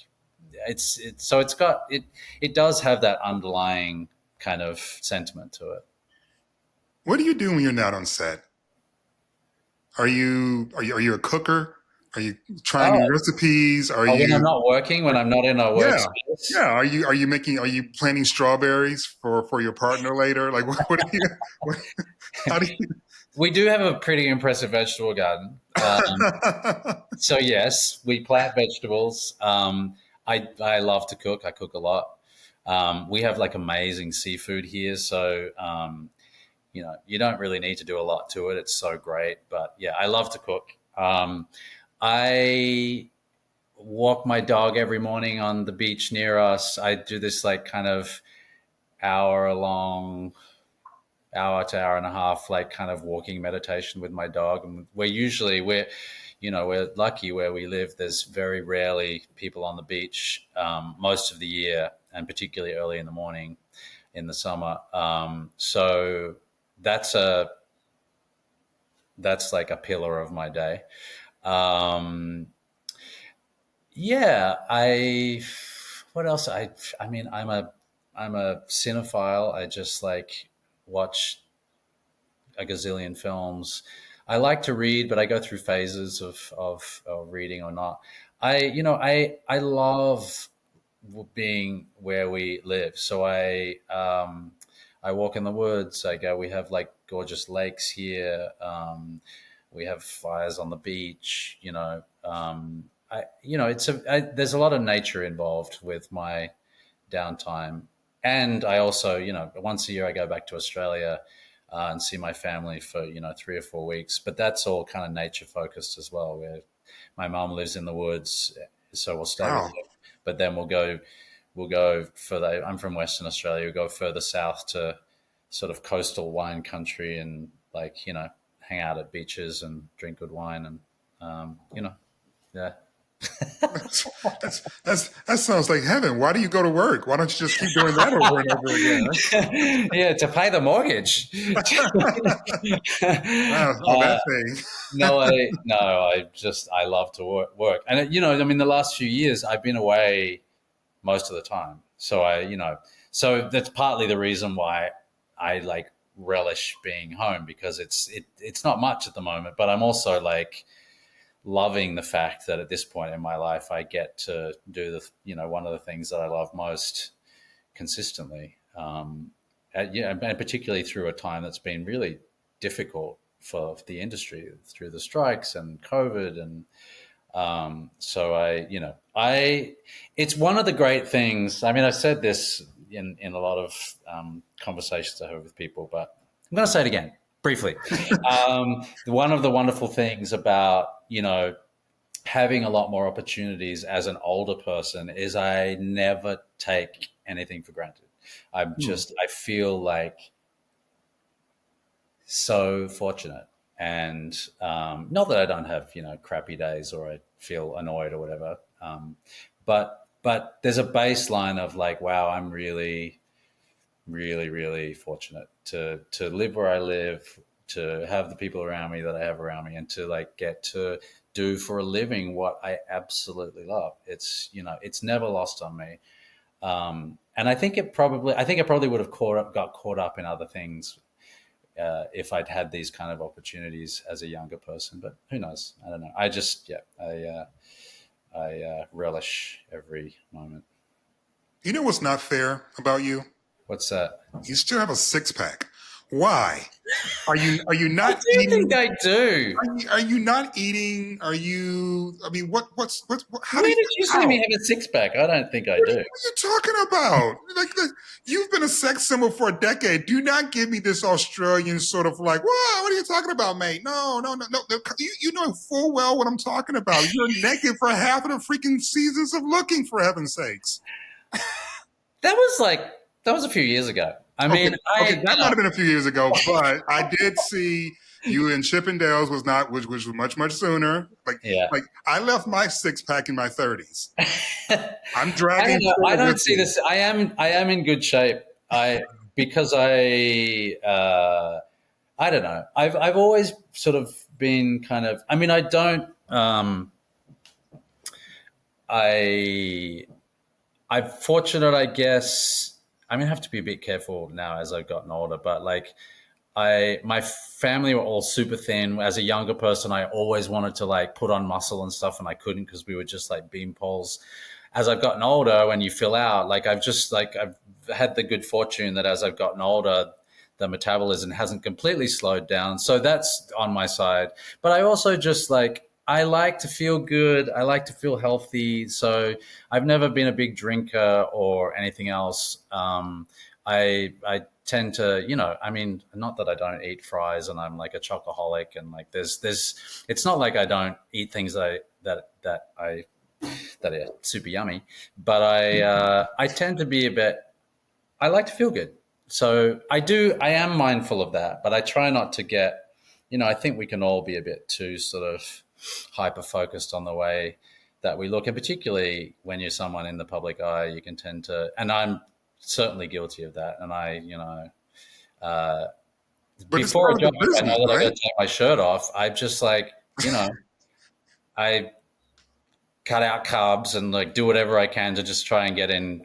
it does have that underlying kind of sentiment to it. What do you do when you're not on set? Are you a cooker? Are you trying new recipes? Are When I'm you not working, when I'm not in a yeah workspace. yeah? Are you planting strawberries for your partner later? Like what do you what, how do you? We do have a pretty impressive vegetable garden. So yes, we plant vegetables. I love to cook. I cook a lot. We have like amazing seafood here, so you don't really need to do a lot to it. It's so great. But yeah, I love to cook. I walk my dog every morning on the beach near us. I do this like kind of hour to hour and a half, like kind of walking meditation with my dog. And we're lucky where we live. There's very rarely people on the beach most of the year, and particularly early in the morning in the summer. So that's like a pillar of my day. Yeah, what else? I mean, I'm a cinephile. I just like watch a gazillion films. I like to read, but I go through phases of reading or not. I love being where we live. So I walk in the woods. We have like gorgeous lakes here. We have fires on the beach. There's a lot of nature involved with my downtime. And I also, once a year I go back to Australia and see my family for, 3 or 4 weeks. But that's all kind of nature focused as well. Where my mom lives in the woods, so we'll stay with Wow. her. But then we'll go further. I'm from Western Australia. We'll go further south to sort of coastal wine country and hang out at beaches and drink good wine and, yeah. That sounds like heaven. Why do you go to work? Why don't you just keep doing that over and over again? Yeah, to pay the mortgage. That thing. No, I love to work. And, the last few years I've been away most of the time. So so that's partly the reason why I like relish being home because it's not much at the moment. But I'm also like loving the fact that at this point in my life, I get to do one of the things that I love most consistently. And particularly through a time that's been really difficult for the industry through the strikes and COVID. And it's one of the great things. I mean, I said this in a lot of conversations I have with people, but I'm going to say it again briefly. One of the wonderful things about, having a lot more opportunities as an older person is I never take anything for granted. I feel like so fortunate. And not that I don't have, crappy days or I feel annoyed or whatever. But there's a baseline of like, wow, I'm really, really, really fortunate to live where I live, to have the people around me that I have around me, and to like get to do for a living what I absolutely love. It's, it's never lost on me. And I think I probably would have got caught up in other things if I'd had these kind of opportunities as a younger person, but who knows? I don't know. I relish every moment. You know what's not fair about you? What's that? You still have a six-pack. Why? Are you not I do eating? think I do. Are you not eating? Are you? I mean, what's how When do did you see me have a six-pack? I don't think I do. What are you talking about? You've been a sex symbol for a decade. Do not give me this Australian sort of like, whoa, what are you talking about, mate? No. You know full well what I'm talking about. You're naked for half of the freaking seasons of Looking, for heaven's sakes. That was a few years ago. I mean, that might have been a few years ago, but I did see you in Chippendales which was much sooner. Like I left my six-pack in my 30s. I'm dragging. I don't see this. I am in good shape. Because I don't know. I've always sort of been kind of. I mean, I don't. I'm fortunate, I guess. I mean, I have to be a bit careful now as I've gotten older, but like my family were all super thin. As a younger person, I always wanted to like put on muscle and stuff, and I couldn't because we were just like beam poles. As I've gotten older, when you fill out, like I've had the good fortune that as I've gotten older, the metabolism hasn't completely slowed down. So that's on my side. But I also just like, I like to feel good. I like to feel healthy. So I've never been a big drinker or anything else. I tend to, I mean, not that I don't eat fries and I'm like a chocoholic and like it's not like I don't eat things that are super yummy, but I tend to be I like to feel good. So I am mindful of that, but I try not to get, I think we can all be a bit too sort of hyper focused on the way that we look, and particularly when you're someone in the public eye, you can tend to, and I'm certainly guilty of that. And before a job, I know that I got to take my shirt off. I just like, I cut out carbs and like do whatever I can to just try and get in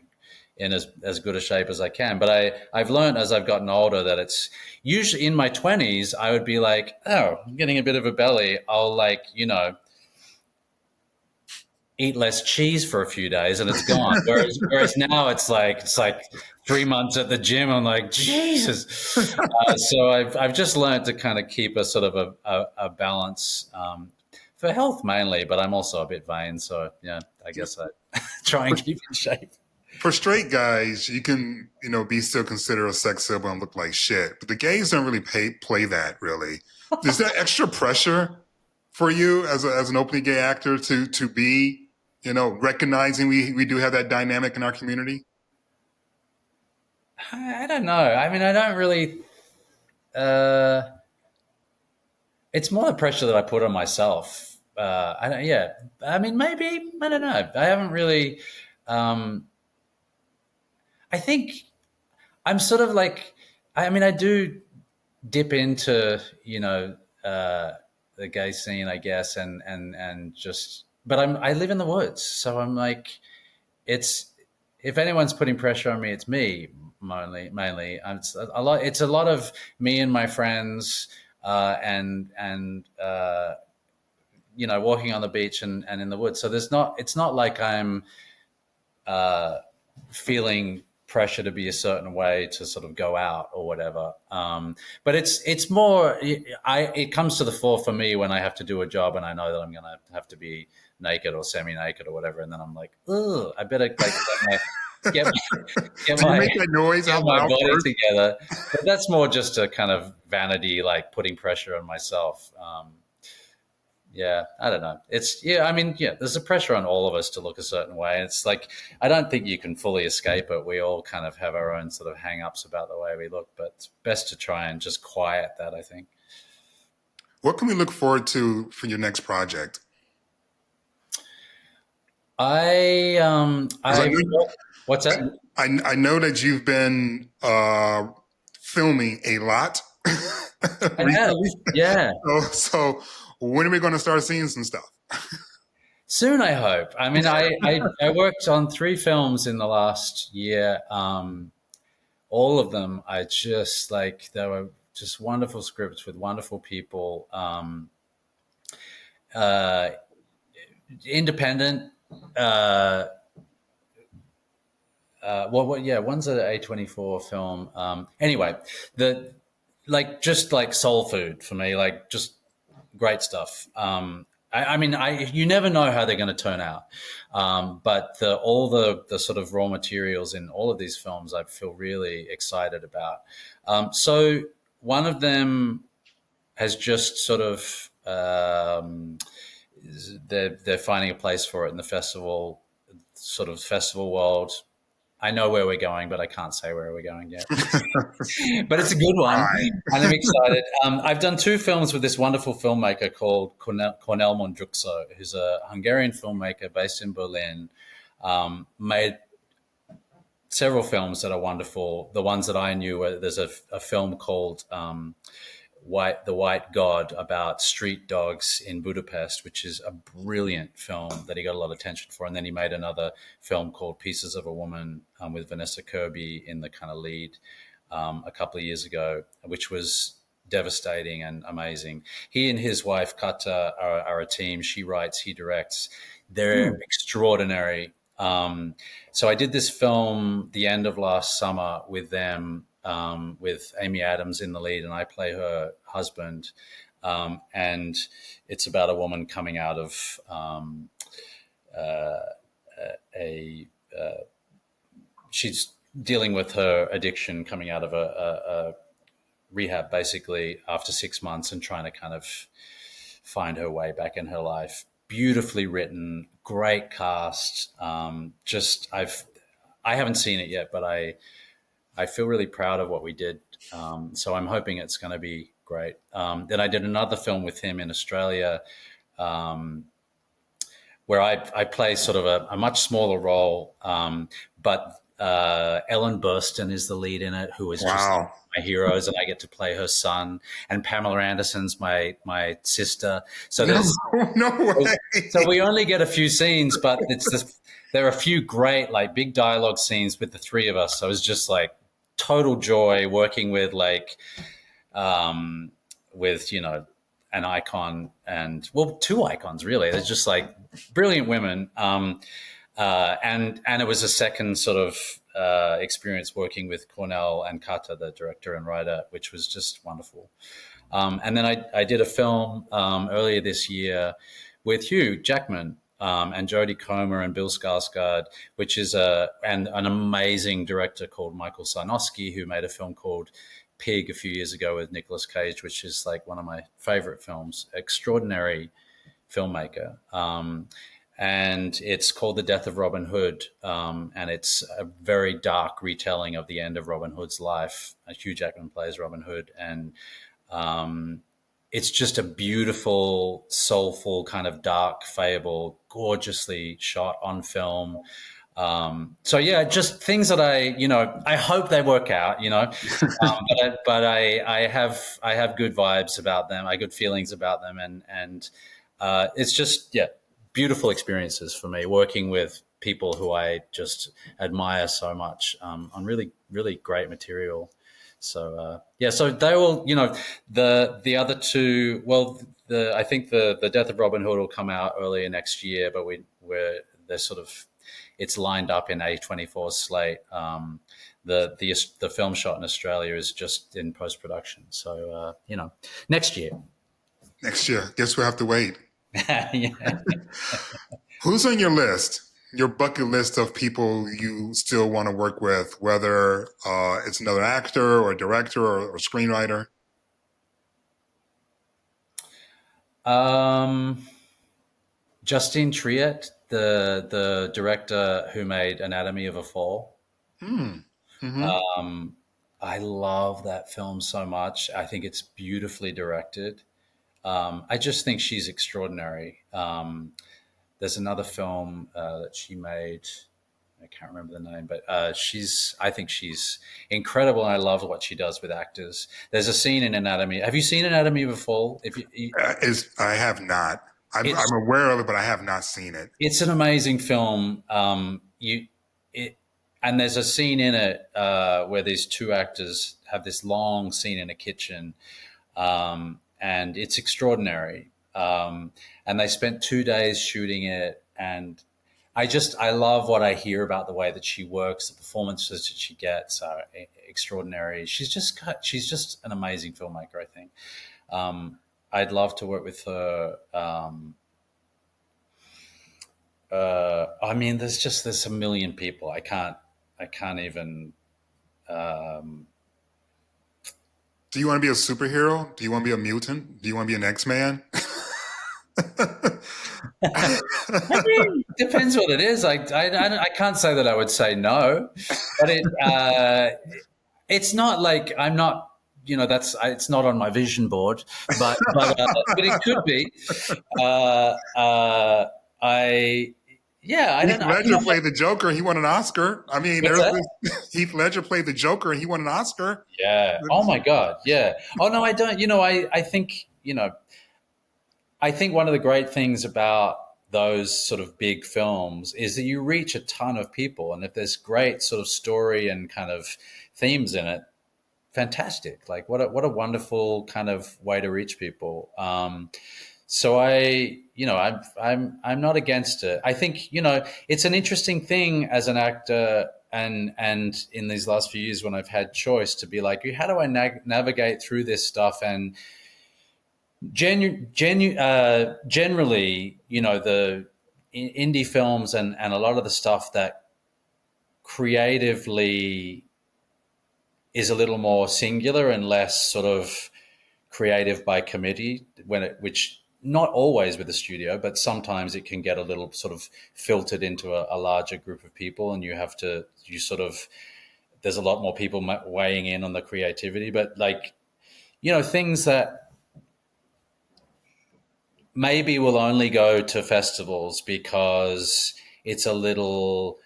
as good a shape as I can. But I've learned as I've gotten older that it's usually in my 20s, I would be like, oh, I'm getting a bit of a belly. I'll like, eat less cheese for a few days and it's gone. Whereas now it's like 3 months at the gym. I'm like, Jesus. So I've just learned to kind of keep a sort of a balance for health mainly, but I'm also a bit vain. So yeah, I guess I try and keep in shape. For straight guys, you can, be still considered a sex symbol and look like shit. But the gays don't really play that, really. Is that extra pressure for you as an openly gay actor to be, recognizing we do have that dynamic in our community? I don't know. I mean, I don't really... it's more the pressure that I put on myself. I mean, maybe, I don't know. I haven't really... I think I'm sort of like, I mean, I do dip into, the gay scene, I guess, and just, but I live in the woods. So I'm like, if anyone's putting pressure on me, it's me. mainly. It's a lot. It's a lot of me and my friends, and walking on the beach and in the woods. So it's not like I'm feeling pressure to be a certain way to sort of go out or whatever. But it's more, it comes to the fore for me when I have to do a job and I know that I'm going to have to be naked or semi-naked or whatever. And then I'm like, oh, I better get my make that noise out my loud body first? together. But that's more just a kind of vanity, like putting pressure on myself. Yeah, I don't know. There's a pressure on all of us to look a certain way. It's like, I don't think you can fully escape it. We all kind of have our own sort of hang-ups about the way we look, but it's best to try and just quiet that, I think. What can we look forward to for your next project? What's that? I know that you've been filming a lot recently. Yeah. So when are we going to start seeing some stuff? Soon, I hope. I mean, I worked on 3 films in the last year. All of them, they were just wonderful scripts with wonderful people. Independent. One's an A24 film. Anyway, just like soul food for me, like just great stuff. You never know how they're going to turn out, but all the sort of raw materials in all of these films, I feel really excited about. So one of them has just sort of they're finding a place for it in the festival world. I know where we're going, but I can't say where we're going yet. But it's a good one, and I'm excited. I've done 2 films with this wonderful filmmaker called Cornel Mondruczó, who's a Hungarian filmmaker based in Berlin. Made several films that are wonderful. The ones that I knew, there's a film called The White God about street dogs in Budapest, which is a brilliant film that he got a lot of attention for. And then he made another film called Pieces of a Woman with Vanessa Kirby in the kind of lead a couple of years ago, which was devastating and amazing. He and his wife, Kata, are a team. She writes, he directs. They're extraordinary. So I did this film the end of last summer with them, with Amy Adams in the lead, and I play her husband. And it's about a woman coming out of she's dealing with her addiction, coming out of a rehab basically after 6 months and trying to kind of find her way back in her life. Beautifully written, great cast. I haven't seen it yet, but I feel really proud of what we did. So I'm hoping it's going to be great. Then I did another film with him in Australia, where I play sort of a much smaller role, but Ellen Burstyn is the lead in it, who is just my heroes, and I get to play her son. And Pamela Anderson's my sister. So there's no way. So we only get a few scenes, but there are a few great like big dialogue scenes with the 3 of us. So it's just like total joy working with an icon and 2 icons really. They're just like brilliant women. And it was a second sort of experience working with Cornel and Kata, the director and writer, which was just wonderful. And then I did a film earlier this year with Hugh Jackman and Jodie Comer and Bill Skarsgård, which is an amazing director called Michael Sarnowski, who made a film called Pig a few years ago with Nicolas Cage, which is like one of my favorite films. Extraordinary filmmaker. And it's called The Death of Robin Hood, and it's a very dark retelling of the end of Robin Hood's life. Hugh Jackman plays Robin Hood, and it's just a beautiful, soulful, kind of dark fable, gorgeously shot on film. Just things that I hope they work out, but I have good vibes about them. I have good feelings about them, and it's just beautiful experiences for me working with people who I just admire so much on really, really great material. So so they will, the other two. Well, I think the Death of Robin Hood will come out earlier next year, but they're sort of, it's lined up in A24's slate. The film shot in Australia is just in post production, so next year. Next year, guess we'll have to wait. Yeah. Who's on your list? Your bucket list of people you still want to work with, whether it's another actor or director or screenwriter? Justine Triet, the director who made Anatomy of a Fall. Mm-hmm. I love that film so much. I think it's beautifully directed. I just think she's extraordinary. There's another film that she made. I can't remember the name, but I think she's incredible, and I love what she does with actors. There's a scene in Anatomy. Have you seen Anatomy of a Fall? I have not. I'm aware of it, but I have not seen it. It's an amazing film. And there's a scene in it where these two actors have this long scene in a kitchen, and it's extraordinary. And they spent 2 days shooting it, and I love what I hear about the way that she works, the performances that she gets are extraordinary. She's just an amazing filmmaker, I think. I'd love to work with her. There's a million people. I can't even. Do you want to be a superhero? Do you want to be a mutant? Do you want to be an X-Man? I mean, depends what it is. I can't say that I would say no, but it's not like I'm not. It's not on my vision board, but it could be. Heath Ledger played the Joker and he won an Oscar. I mean, Heath Ledger played the Joker and he won an Oscar. Yeah. Oh my God. Yeah. Oh no, I don't. I think I think one of the great things about those sort of big films is that you reach a ton of people, and if there's great sort of story and kind of themes in it, fantastic. Like what a wonderful kind of way to reach people. So I'm not against it. I think, it's an interesting thing as an actor and in these last few years when I've had choice to be like, how do I navigate through this stuff? And generally, the indie films and a lot of the stuff that creatively is a little more singular and less sort of creative by committee, which not always with the studio, but sometimes it can get a little sort of filtered into a larger group of people, and there's a lot more people weighing in on the creativity. But things that maybe will only go to festivals because it's a little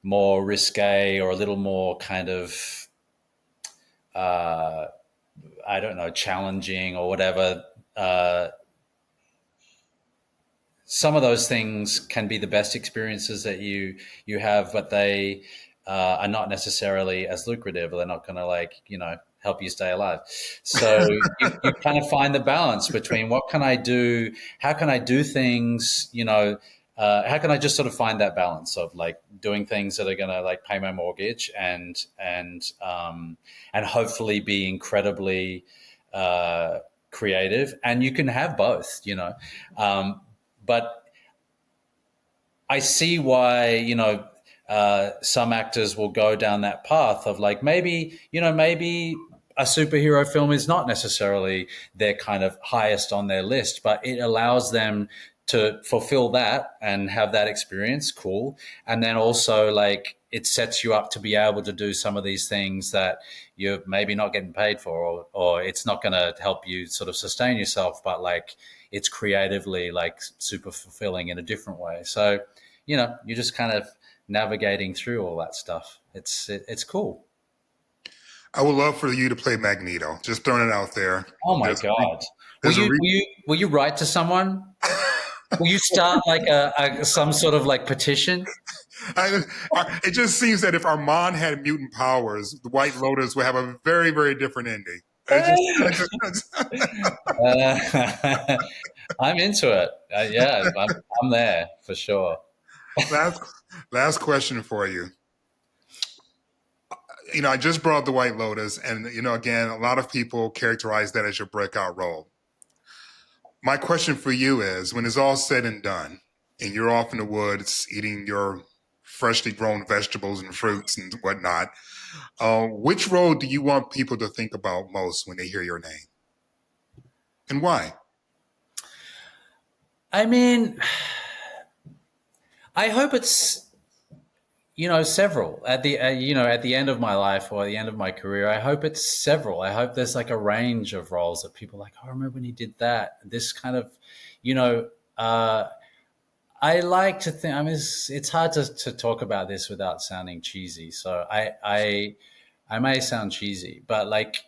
more risque or a little more kind of, challenging or whatever. Some of those things can be the best experiences that you have, but they are not necessarily as lucrative, or they're not going to help you stay alive. So you kind of find the balance between what can I do, how can I do things, how can I just sort of find that balance of doing things that are going to pay my mortgage and hopefully be incredibly creative. And you can have both, but I see why, some actors will go down that path of maybe a superhero film is not necessarily their kind of highest on their list, but it allows them to fulfill that and have that experience. Cool. And then also it sets you up to be able to do some of these things that you're maybe not getting paid for, or it's not going to help you sort of sustain yourself, but it's creatively super fulfilling in a different way. So, you're just kind of navigating through all that stuff. It's cool. I would love for you to play Magneto. Just throwing it out there. Oh my God. Will you write to someone? Will you start some sort of petition? It just seems that if Armand had mutant powers, the White Lotus would have a very, very different ending. I'm into it. Yeah, I'm there for sure. last, last question for you. I just brought the White Lotus, and again, a lot of people characterize that as your breakout role. My question for you is, when it's all said and done, and you're off in the woods eating your freshly grown vegetables and fruits and whatnot, which role do you want people to think about most when they hear your name? And why? I mean, I hope it's, several at the end of my life or the end of my career. I hope it's several. I hope there's like a range of roles that people are like, oh, I remember when he did that. This kind of, I like to think, I mean, it's hard to talk about this without sounding cheesy. So I may sound cheesy, but like,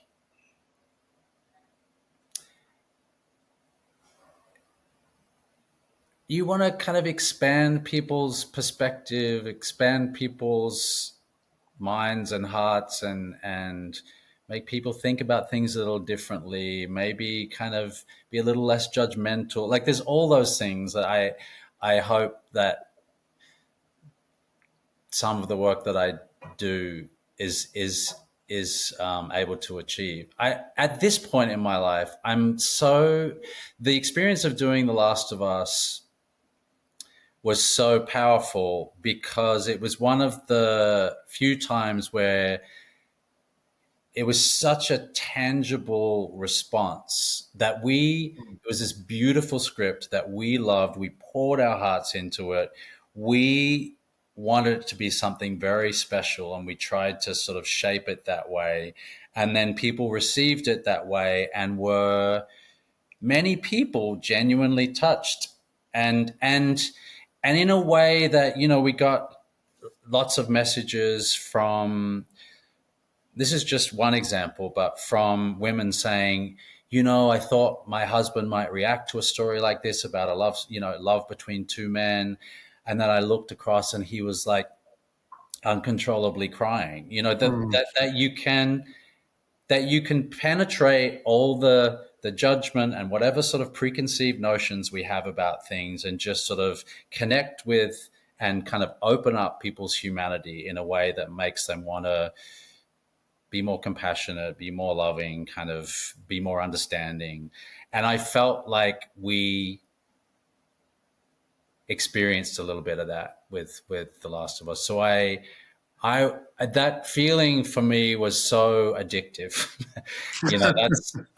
you want to kind of expand people's perspective, expand people's minds and hearts, and make people think about things a little differently, maybe kind of be a little less judgmental. Like there's all those things that I hope that some of the work that I do is able to achieve. At this point in my life, the experience of doing The Last of Us was so powerful because it was one of the few times where it was such a tangible response that it was this beautiful script that we loved. We poured our hearts into it. We wanted it to be something very special, and we tried to sort of shape it that way. And then people received it that way, and many people genuinely touched. And in a way that, we got lots of messages from, this is just one example, but from women saying, I thought my husband might react to a story like this about a love between two men. And then I looked across and he was like uncontrollably crying, that you can penetrate all the judgment and whatever sort of preconceived notions we have about things and just sort of connect with and kind of open up people's humanity in a way that makes them want to be more compassionate, be more loving, kind of be more understanding. And I felt like we experienced a little bit of that with The Last of Us. So that feeling for me was so addictive.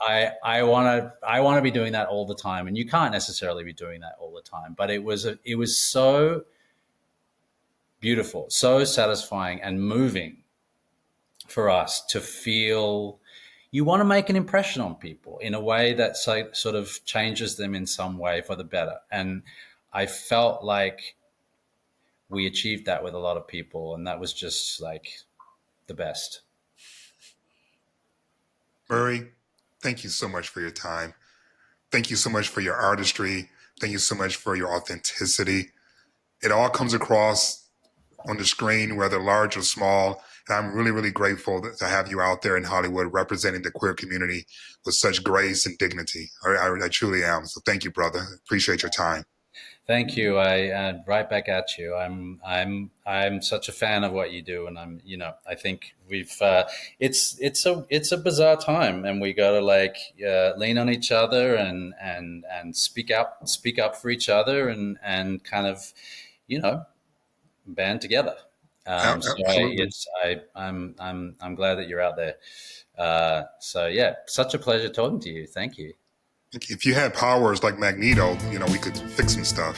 I want to be doing that all the time, and you can't necessarily be doing that all the time. But it was so beautiful, so satisfying, and moving for us to feel. You want to make an impression on people in a way that sort of changes them in some way for the better, and I felt like we achieved that with a lot of people, and that was just like the best. Murray, thank you so much for your time. Thank you so much for your artistry. Thank you so much for your authenticity. It all comes across on the screen, whether large or small. And I'm really, really grateful to have you out there in Hollywood representing the queer community with such grace and dignity. I truly am. So thank you, brother. Appreciate your time. Thank you. I right back at you. I'm such a fan of what you do, and I think we've it's a bizarre time, and we got to lean on each other and speak up for each other and kind of band together. I'm glad that you're out there. So yeah, such a pleasure talking to you. Thank you. If you had powers like Magneto, we could fix some stuff.